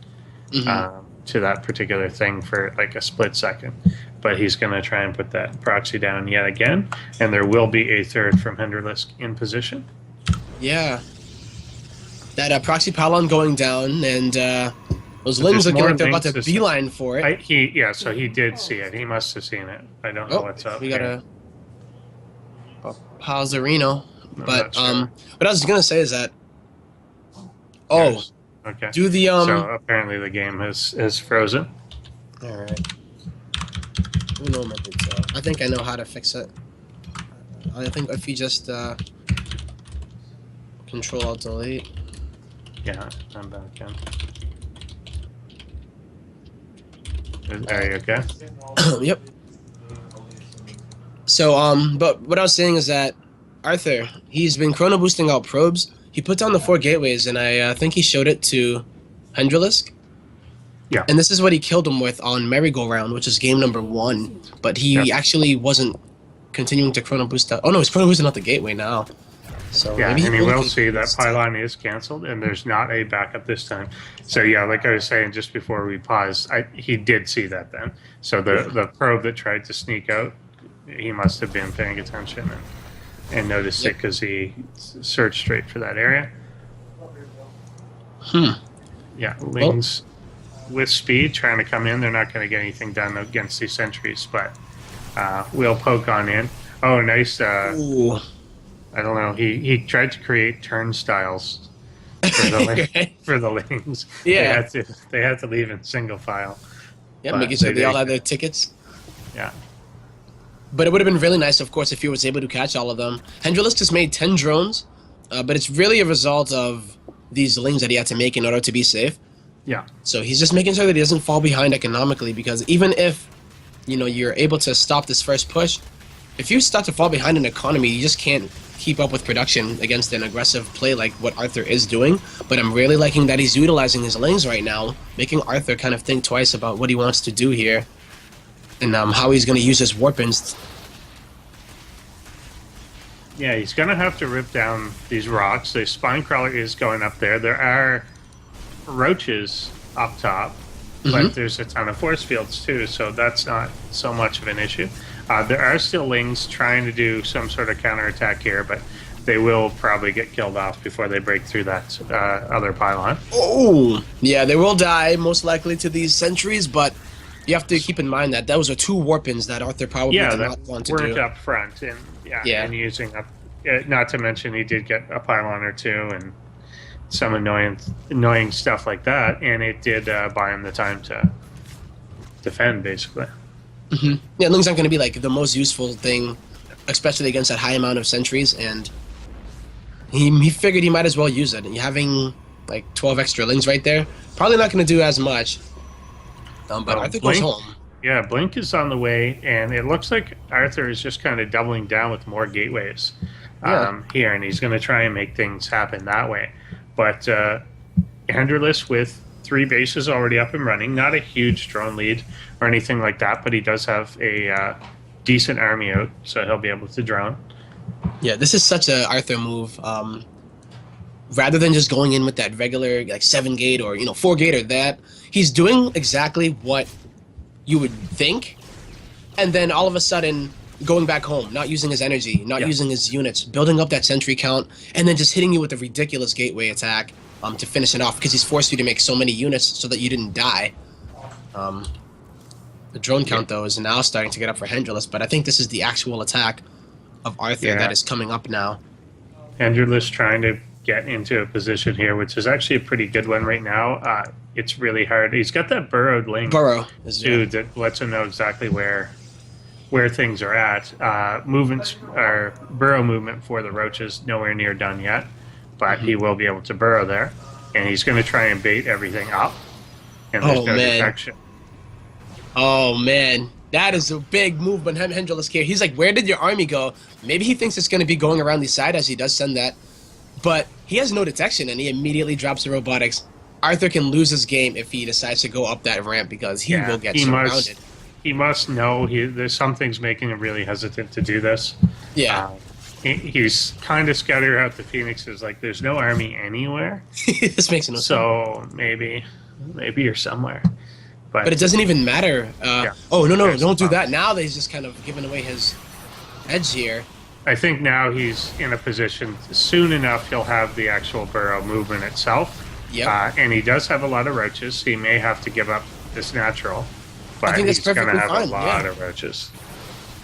Speaker 3: to that particular thing for like a split second. But he's going to try and put that proxy down yet again, and there will be a third from hendralisk in position.
Speaker 1: Yeah. That proxy pylon going down, and those Lings looking like they're about to beeline for it.
Speaker 3: So he did see it. He must have seen it. I don't know what's up.
Speaker 1: We got a Palzarino. But what I was gonna say is that
Speaker 3: okay.
Speaker 1: Do the
Speaker 3: So apparently the game is frozen.
Speaker 1: All right. I think I know how to fix it. I think if you just Control Alt Delete.
Speaker 3: Yeah, I'm back in. There you go.
Speaker 1: Yep. So, but what I was saying is that Arthur, he's been chrono boosting out probes. He put down the 4 gateways, and I think he showed it to hendralisk.
Speaker 3: Yeah.
Speaker 1: And this is what he killed him with on merry-go-round, which is game number 1. But he actually wasn't continuing to chrono boost out. Oh no, he's chrono boosting out the gateway now. So
Speaker 3: Yeah,
Speaker 1: maybe
Speaker 3: and he
Speaker 1: really
Speaker 3: will
Speaker 1: could
Speaker 3: see that
Speaker 1: boost.
Speaker 3: pylon is canceled, and there's not a backup this time. So yeah, like I was saying just before we paused, he did see that then. So the probe that tried to sneak out, he must have been paying attention and noticed it because he searched straight for that area. Yeah, Lings with speed trying to come in. They're not going to get anything done against these sentries, but we'll poke on in. Oh, nice.
Speaker 1: Ooh.
Speaker 3: I don't know. He tried to create turnstiles for the for the Lings.
Speaker 1: Yeah.
Speaker 3: They had to leave in single file.
Speaker 1: Yeah,
Speaker 3: But
Speaker 1: making sure they all
Speaker 3: did.
Speaker 1: had their tickets.
Speaker 3: Yeah.
Speaker 1: But it would have been really nice, of course, if he was able to catch all of them. hendralisk just made 10 drones, but it's really a result of these Lings that he had to make in order to be safe.
Speaker 3: Yeah.
Speaker 1: So he's just making sure that he doesn't fall behind economically, because even if, you're able to stop this first push, if you start to fall behind in economy, you just can't keep up with production against an aggressive play like what Arthur is doing. But I'm really liking that he's utilizing his Lings right now, making Arthur kind of think twice about what he wants to do here, and how he's going to use his warpins.
Speaker 3: Yeah, he's going to have to rip down these rocks. The Spinecrawler is going up there. There are roaches up top, but there's a ton of force fields too, so that's not so much of an issue. There are still Lings trying to do some sort of counterattack here, but they will probably get killed off before they break through that other pylon.
Speaker 1: Oh, yeah, they will die most likely to these sentries, but you have to keep in mind that those are 2 warpins that Arthur probably did not want to
Speaker 3: weren't
Speaker 1: do.
Speaker 3: up front, and
Speaker 1: Yeah.
Speaker 3: and using up. Not to mention he did get a pylon or 2 and some annoying stuff like that, and it did buy him the time to defend basically.
Speaker 1: Yeah, Lings aren't going to be like the most useful thing, especially against that high amount of sentries, and he figured he might as well use it. And having like 12 extra Lings right there, probably not going to do as much. But Arthur goes home.
Speaker 3: Yeah, Blink is on the way, and it looks like Arthur is just kind of doubling down with more gateways here, and he's going to try and make things happen that way. But hendralisk with 3 bases already up and running, not a huge drone lead or anything like that, but he does have a decent army out, so he'll be able to drone.
Speaker 1: Yeah, this is such a Arthur move. Rather than just going in with that regular like 7 gate or 4 gate or that, he's doing exactly what you would think, and then all of a sudden going back home, not using his energy, not using his units, building up that sentry count, and then just hitting you with a ridiculous gateway attack to finish it off, because he's forced you to make so many units so that you didn't die. The drone count, though, is now starting to get up for hendralisk, but I think this is the actual attack of Arthur that is coming up now.
Speaker 3: hendralisk trying to get into a position here, which is actually a pretty good one right now. It's really hard. He's got that burrowed Ling too that lets him know exactly where things are at. Movements or burrow movement for the roaches nowhere near done yet, but he will be able to burrow there, and he's going to try and bait everything up. And there's no detection.
Speaker 1: Oh man, that is a big move when hendralisk here. He's like, where did your army go? Maybe he thinks it's going to be going around the side, as he does send that, but he has no detection, and he immediately drops the robotics. Arthur can lose his game if he decides to go up that ramp, because he will get surrounded.
Speaker 3: He must know there's something's making him really hesitant to do this.
Speaker 1: Yeah.
Speaker 3: He's kind of scattered out the Phoenixes, like there's no army anywhere.
Speaker 1: This makes no sense.
Speaker 3: So maybe you're somewhere.
Speaker 1: But it doesn't even matter. Oh, no, don't do that. Now he's just kind of giving away his edge here.
Speaker 3: I think now he's in a position, soon enough he'll have the actual burrow movement itself.
Speaker 1: Yep.
Speaker 3: And he does have a lot of roaches, so he may have to give up this natural. But
Speaker 1: I think that's
Speaker 3: he's going to
Speaker 1: perfectly
Speaker 3: have
Speaker 1: fine,
Speaker 3: a lot of roaches.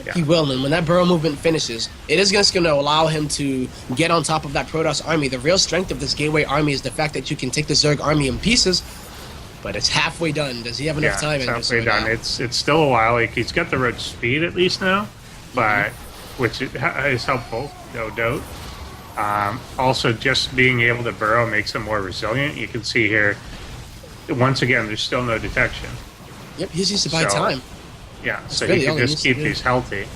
Speaker 3: Yeah.
Speaker 1: He will, and when that burrow movement finishes, it is just going to allow him to get on top of that Protoss army. The real strength of this Gateway army is the fact that you can take the Zerg army in pieces, but it's halfway done. Does he have enough time?
Speaker 3: It's halfway done. It's still a while. Like, he's got the roach speed at least now, but which is helpful, no doubt. Also, just being able to burrow makes him more resilient. You can see here, once again, there's still no detection.
Speaker 1: Yep, he just needs to buy
Speaker 3: So-
Speaker 1: time.
Speaker 3: Yeah, so
Speaker 1: really
Speaker 3: he
Speaker 1: all
Speaker 3: can
Speaker 1: he
Speaker 3: just
Speaker 1: needs to
Speaker 3: keep
Speaker 1: do.
Speaker 3: these healthy.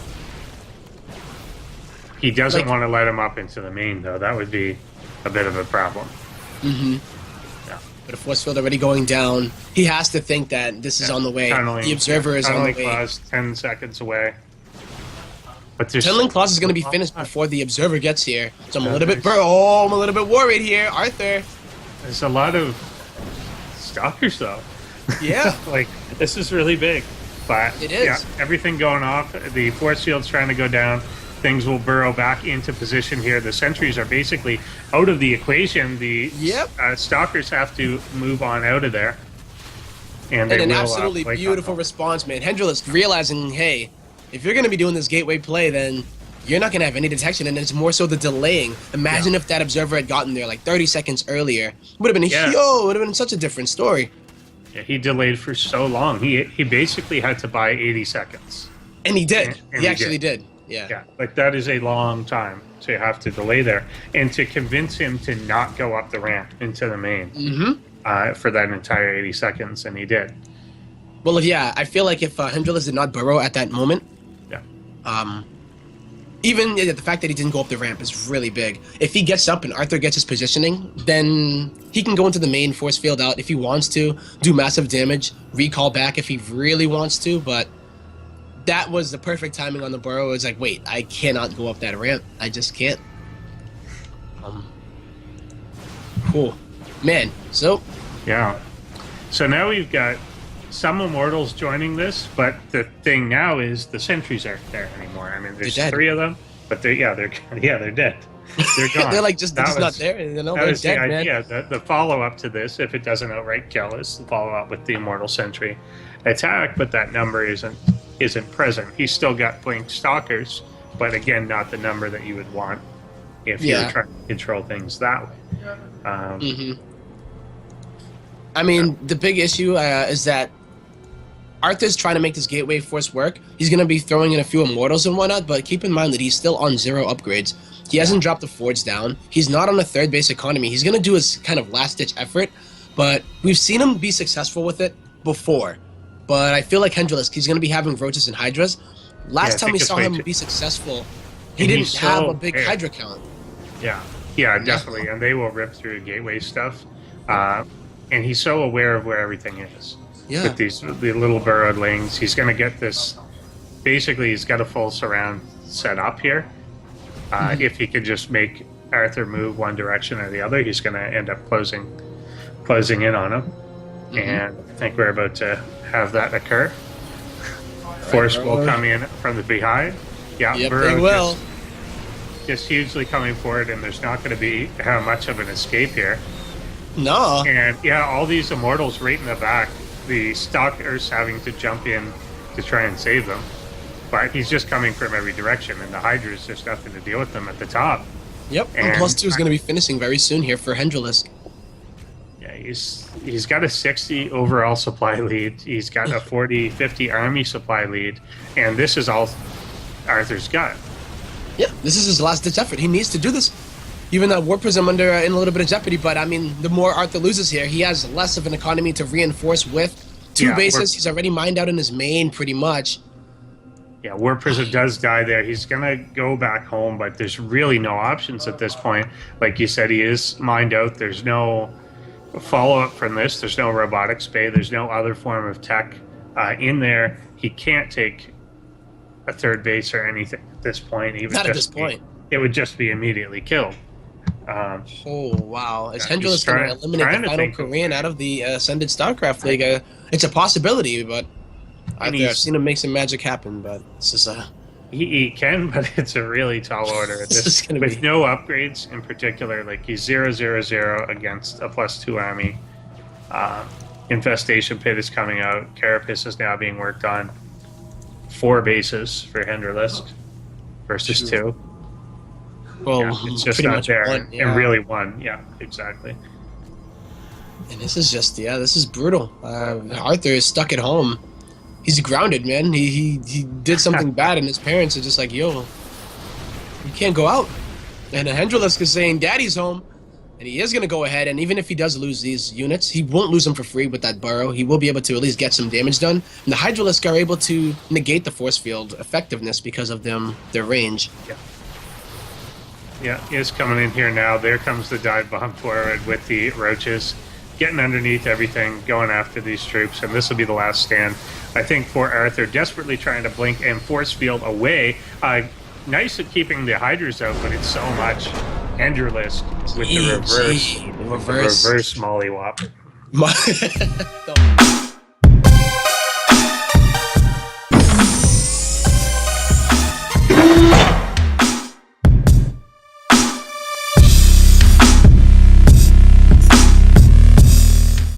Speaker 3: He doesn't
Speaker 1: Like-
Speaker 3: want to let him up into the main, though. That would be a bit of a problem.
Speaker 1: Mm-hmm.
Speaker 3: Yeah.
Speaker 1: But a force field already going down. He has to think that this is on the way.
Speaker 3: Tunneling,
Speaker 1: The observer is on the
Speaker 3: tunneling
Speaker 1: way.
Speaker 3: clause 10 seconds away. But there's
Speaker 1: Tunneling clause is going to be finished before the observer gets here. So I'm a little bit I'm a little bit worried here, Arthur.
Speaker 3: There's a lot of stalkers, though.
Speaker 1: Yeah.
Speaker 3: Like, this is really big. But
Speaker 1: It is.
Speaker 3: Yeah, everything going off. The force field's trying to go down. Things will burrow back into position here. The sentries are basically out of the equation. The
Speaker 1: Yep.
Speaker 3: stalkers have to move on out of there. And
Speaker 1: And
Speaker 3: they
Speaker 1: an
Speaker 3: will,
Speaker 1: absolutely
Speaker 3: play
Speaker 1: beautiful
Speaker 3: control.
Speaker 1: response, man. hendralisk realizing, hey, if you're going to be doing this gateway play, then you're not going to have any detection, and it's more so the delaying. Imagine if that observer had gotten there like 30 seconds earlier. Would have been would have been such a different story.
Speaker 3: Yeah, he delayed for so long. He basically had to buy 80 seconds.
Speaker 1: And he did.
Speaker 3: And
Speaker 1: He actually did. Yeah.
Speaker 3: Yeah, like that is a long time to have to delay there. And to convince him to not go up the ramp into the main for that entire 80 seconds, and he did.
Speaker 1: Well, yeah, I feel like if hendralisk did not burrow at that moment,
Speaker 3: Yeah.
Speaker 1: even the fact that he didn't go up the ramp is really big. If he gets up and Arthur gets his positioning, then he can go into the main, force field out if he wants to, do massive damage, recall back if he really wants to, but that was the perfect timing on the burrow. It was like, wait, I cannot go up that ramp. I just can't. Cool. Man, so
Speaker 3: Yeah. So now we've got some immortals joining this, but the thing now is the sentries aren't there anymore. I mean, there's
Speaker 1: They're dead.
Speaker 3: 3 of them, but they're dead. They're gone.
Speaker 1: they're like just,
Speaker 3: That
Speaker 1: they're just not
Speaker 3: was-
Speaker 1: there. You know,
Speaker 3: That
Speaker 1: they're
Speaker 3: was
Speaker 1: dead,
Speaker 3: the
Speaker 1: man.
Speaker 3: idea. The follow-up to this, if it doesn't outright kill, is the follow-up with the immortal sentry attack, but that number isn't present. He's still got blink stalkers, but again, not the number that you would want if you
Speaker 1: Yeah.
Speaker 3: were trying to control things that way.
Speaker 1: I mean, the big issue is that Arthur's trying to make this gateway force work. He's going to be throwing in a few immortals and whatnot, but keep in mind that he's still on 0 upgrades. He hasn't dropped the forge down. He's not on a third base economy. He's going to do his kind of last-ditch effort, but we've seen him be successful with it before. But I feel like hendralisk, he's going to be having roaches and hydras. Last
Speaker 3: I
Speaker 1: time
Speaker 3: think
Speaker 1: we
Speaker 3: it's
Speaker 1: saw
Speaker 3: way
Speaker 1: him
Speaker 3: too-
Speaker 1: be successful, he
Speaker 3: And
Speaker 1: didn't
Speaker 3: he's
Speaker 1: have
Speaker 3: so
Speaker 1: a big
Speaker 3: rare.
Speaker 1: hydra count.
Speaker 3: Yeah, definitely. And they will rip through gateway stuff. And he's so aware of where everything is.
Speaker 1: Yeah.
Speaker 3: With the little burrowed lanes, he's going to get this. Basically, he's got a full surround set up here. If he could just make Arthur move one direction or the other, he's going to end up closing in on him. And I think we're about to have that occur. Force will
Speaker 1: Burrow.
Speaker 3: come in from the behind. Yeah,
Speaker 1: Yep,
Speaker 3: Burrow
Speaker 1: they will.
Speaker 3: just hugely coming forward, and there's not going to be how much of an escape here.
Speaker 1: No.
Speaker 3: And yeah, all these immortals right in the back, the stalkers having to jump in to try and save them. But he's just coming from every direction, and the hydras, there's nothing to deal with them at the top.
Speaker 1: Yep, and
Speaker 3: And-
Speaker 1: plus 2 is going to be finishing very soon here for hendralisk.
Speaker 3: Yeah, he's got a 60 overall supply lead. He's got a 40-50 army supply lead, and this is all Arthur's got.
Speaker 1: Yeah, this is his last-ditch effort. He needs to do this. Even though War Prism in a little bit of jeopardy, but I mean, the more Arthur loses here, he has less of an economy to reinforce with. 2
Speaker 3: Yeah,
Speaker 1: bases,
Speaker 3: we're-
Speaker 1: he's already mined out in his main, pretty much.
Speaker 3: Yeah, War Prison does die there. He's going to go back home, but there's really no options at this point. Like you said, he is mined out. There's no follow-up from this. There's no robotics bay. There's no other form of tech in there. He can't take a third base or anything at this point. He would
Speaker 1: Not at
Speaker 3: just
Speaker 1: this point.
Speaker 3: It would just be immediately killed.
Speaker 1: Oh, wow. Is
Speaker 3: Yeah, he's
Speaker 1: hendralisk going
Speaker 3: trying-
Speaker 1: to eliminate
Speaker 3: trying
Speaker 1: the
Speaker 3: to
Speaker 1: final
Speaker 3: think of-
Speaker 1: Korean out of the Ascended StarCraft League? It's a possibility, but I've
Speaker 3: he's-
Speaker 1: seen him make some magic happen, but it's just
Speaker 3: He can, but it's a really tall order at
Speaker 1: This
Speaker 3: this,
Speaker 1: is gonna
Speaker 3: with
Speaker 1: be-
Speaker 3: no upgrades in particular. Like he's 0-0-0 against a +2 army. Infestation Pit is coming out. Carapace is now being worked on. 4 bases for hendralisk versus 2.
Speaker 1: well,
Speaker 3: Yeah, it's just
Speaker 1: pretty
Speaker 3: not
Speaker 1: much
Speaker 3: there,
Speaker 1: one.
Speaker 3: and really 1. Yeah, exactly.
Speaker 1: And this is just, this is brutal. Arthur is stuck at home. He's grounded, man. He did something bad, and his parents are just like, yo, you can't go out. And hendralisk is saying, Daddy's home. And he is going to go ahead, and even if he does lose these units, he won't lose them for free with that burrow. He will be able to at least get some damage done. And the Hydralisk are able to negate the force field effectiveness because of their range.
Speaker 3: Yeah, is coming in here now. There comes the dive bomb forward with the roaches. Getting underneath everything, going after these troops, and this will be the last stand, I think, for Arthur. Desperately trying to blink and force field away. Nice at keeping the Hydras out, but it's so much hendralisk with the reverse,
Speaker 1: reverse
Speaker 3: mollywop.
Speaker 1: The